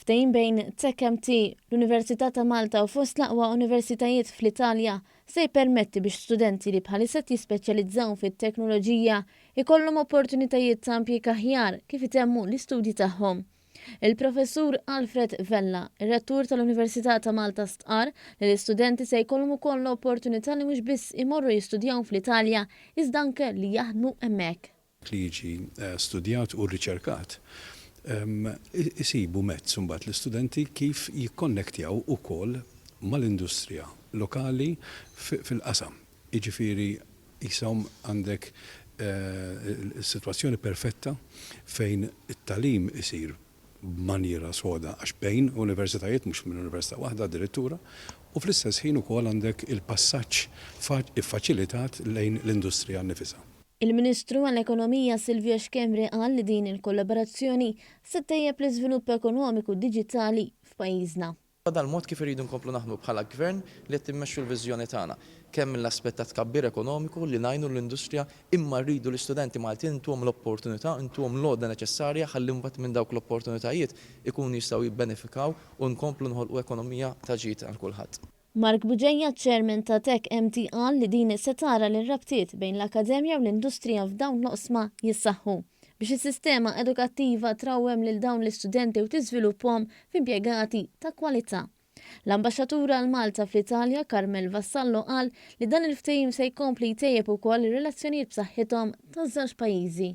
Il-ftehim bejn TechMT, l-Università ta' Malta u fost l-aqwa universitajiet fl-Italja se jpermetti biex studenti li bħalissa jispeċjalizzaw fit-teknoloġija ikollhom opportunitajiet ta' impjieg aħjar kif itemmu l-istudji tagħhom. Il-professur Alfred Vella, ir-rettur tal-Università ta' Malta stqar li l-istudenti se jkollhom ukoll l-opportunità li mhux biss imorru jistudjaw fl-Italja iżda anke li jaħdmu hemmhekk. Li jiġi studjat u riċerkat. Isibu mezz imbagħad l-istudenti kif jikkonnektjaw ukoll mal-industrija lokali fil-qasam. Jiġifieri jisom għandek situazzjoni perfetta fejn it-talim isir b'maniera soda għax bejn universitajiet mhux minn università waħda addirittura u fl-istess ħin ukoll għandek il-passaġġ iffaċilitat lejn l-industrija nnifisha. Il-Ministru għall-Ekonomija Silvio Xkembre qal li din il-kollaborazzjoni se tejjeb l-iżvilupp ekonomiku diġitali f'pajjiżna. Dal-mod kif iridu nkomplu naħdmu bħala gvern li qed timmexxu l-viżjoni tagħna kemm mill-aspett ta' tkabbir ekonomiku li ngħinu l-industrija imma rridu l-istudenti Maltin intuhom l-opportunità, intuhom l-għodda neċessarja ħalli mbagħad minn dawk l-opportunitajiet ikunu jistgħu jibbenefikaw u nkomplu nħolqu ekonomija ta' ġid għal kulħadd. Mark Buġejja, chairman ta' TechMT qal li din se tara l-rabtiet bejn l-akademja u l-industrija f'dawn l-oqsma jissaħħu biex is-sistema edukattiva trawwem lil dawn l-istudenti u tiżviluppahom f'impjegati ta' kwalità. L-Ambaxxatura għal Malta fl-Italja Carmel Vassallo qal li dan il-ftehim se jkompli jtejjeb ukoll ir-relazzjonijiet b'saħħithom taż-żewġ pajjiżi.